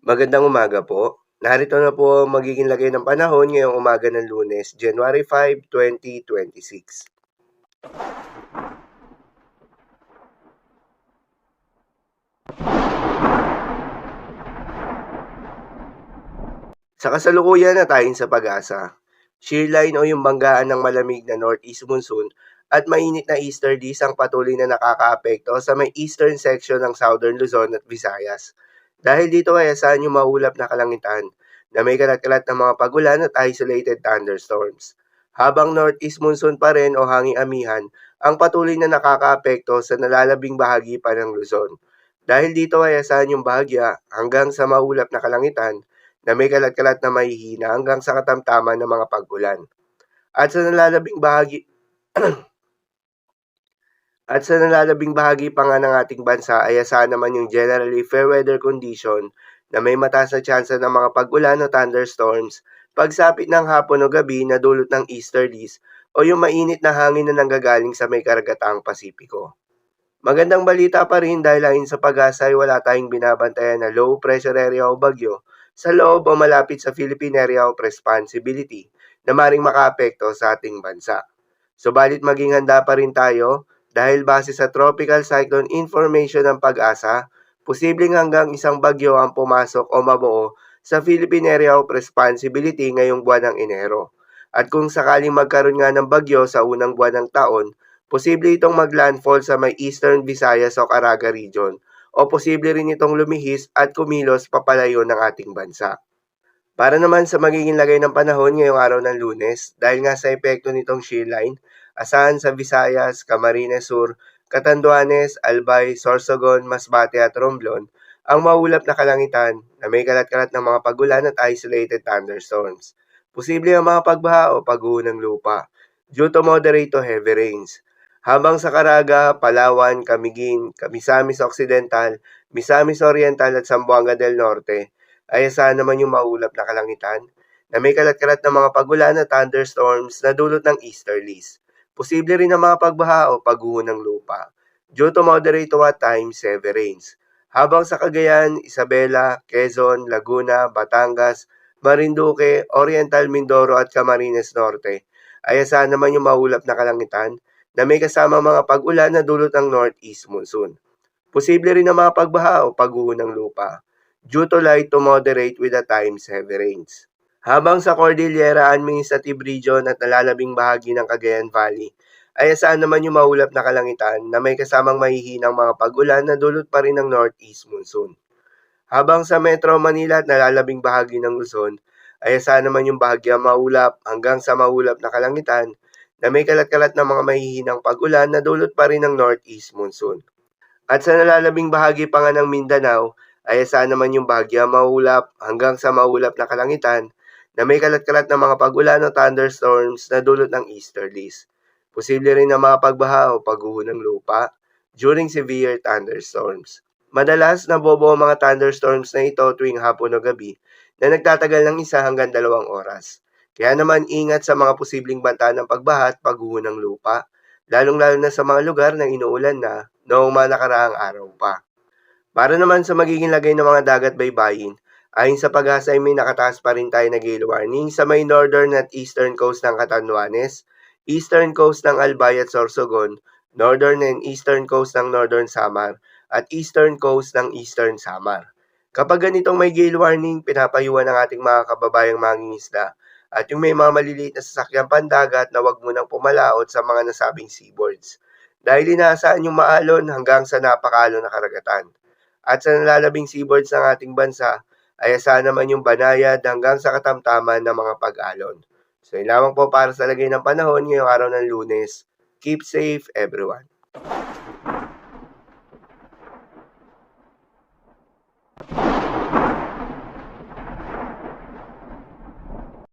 Magandang umaga po. Narito na po ang magiging lagay ng panahon ngayong umaga ng Lunes, January 5, 2026. Sa kasalukuyan na tayong sa pag-asa, shear line o yung banggaan ng malamig na northeast monsoon at mainit na easterlies ang patuloy na nakakaapekto sa may eastern section ng southern Luzon at Visayas. Dahil dito ay asahan yung maulap na kalangitan na may kalat-kalat na mga pagulan at isolated thunderstorms. Habang northeast monsoon pa rin o hanging amihan ang patuloy na nakakaapekto sa nalalabing bahagi pa ng Luzon. Dahil dito ay asahan yung bahagya hanggang sa maulap na kalangitan na may kalat-kalat na mahihina hanggang sa katamtaman ng mga pag-ulan. At sa nalalabing bahagi At sa nalalabing bahagi pa nga ng ating bansa ay asahan naman yung generally fair weather condition na may mataas na tsansa ng mga pag-ulan o thunderstorms pagsapit ng hapon o gabi na dulot ng easterlies o yung mainit na hangin na nanggagaling sa may karagatang Pasipiko. Magandang balita pa rin dahil ayon sa pag-asa ay wala tayong binabantayan na low pressure area o bagyo sa loob o malapit sa Philippine Area of Responsibility na maring makaapekto sa ating bansa. Subalit maging handa pa rin tayo dahil base sa Tropical Cyclone Information ng pag-asa, posibleng hanggang isang bagyo ang pumasok o mabuo sa Philippine Area of Responsibility ngayong buwan ng Enero. At kung sakaling magkaroon nga ng bagyo sa unang buwan ng taon, posible itong maglandfall sa may Eastern Visayas o Caraga region o posible rin itong lumihis at kumilos papalayo ng ating bansa. Para naman sa magiging lagay ng panahon ngayong araw ng Lunes, dahil nga sa epekto nitong shear line, asahan sa Visayas, Camarines Sur, Catanduanes, Albay, Sorsogon, Masbate at Romblon ang maulap na kalangitan na may kalat-kalat ng mga pagulan at isolated thunderstorms. Posible ang mga pagbaha o pagguho ng lupa due to moderate to heavy rains. Habang sa Caraga, Palawan, Camiguin, Misamis Occidental, Misamis Oriental at Zamboanga del Norte ay asahan naman yung maulap na kalangitan na may kalat-kalat na mga pagulan at thunderstorms na dulot ng easterlies. Posible rin ang mga pagbaha o pagguho ng lupa due to moderate to at times heavy rains. Habang sa Cagayan, Isabela, Quezon, Laguna, Batangas, Marinduque, Oriental Mindoro at Camarines Norte ay asahan naman yung maulap na kalangitan na may kasama mga pag-ulan na dulot ng northeast monsoon. Posible rin ang mga pagbaha o pagguho ng lupa due to light to moderate with at times heavy rains. Habang sa Cordillera Administrative Region at nalalabing bahagi ng Cagayan Valley, ay asahan naman yung maulap na kalangitan na may kasamang mahihinang mga pag-ulan na dulot pa rin ng northeast monsoon. Habang sa Metro Manila at nalalabing bahagi ng Luzon, ay asahan naman yung bahagyang maulap hanggang sa maulap na kalangitan na may kalat-kalat na mga mahihinang pag-ulan na dulot pa rin ng northeast monsoon. At sa nalalabing bahagi pa nga ng Mindanao, ay asahan naman yung bahagyang maulap hanggang sa maulap na kalangitan na may kalat-kalat na mga pag-ulan o thunderstorms na dulot ng easterlies. Posible rin na mga pagbaha o pagguho ng lupa during severe thunderstorms. Madalas nabobo ang mga thunderstorms na ito tuwing hapon o gabi na nagtatagal ng 1 hanggang 2 oras. Kaya naman ingat sa mga posibleng banta ng pagbaha at pagguho ng lupa, lalong-lalo na sa mga lugar na inuulan na noong mga nakaraang araw pa. Para naman sa magiging lagay ng mga dagat baybayin, ayon sa pag-asa ay may nakataas pa rin tayo na gale warning sa may northern at eastern coast ng Catanduanes, eastern coast ng Albay at Sorsogon, northern and eastern coast ng Northern Samar, at eastern coast ng Eastern Samar. Kapag ganitong may gale warning, pinapayuhan ng ating mga kababayang mangingisda at yung may mga maliliit na sasakyang pandagat na huwag munang pumalaot sa mga nasabing seaboards dahil inaasahan yung maalon hanggang sa napakaalon na karagatan. At sa nalalabing seaboards ng ating bansa, ay asahan naman yung banayad hanggang sa katamtaman ng mga pag-alon. So yun lamang po para sa lagay ng panahon ngayong araw ng Lunes. Keep safe everyone.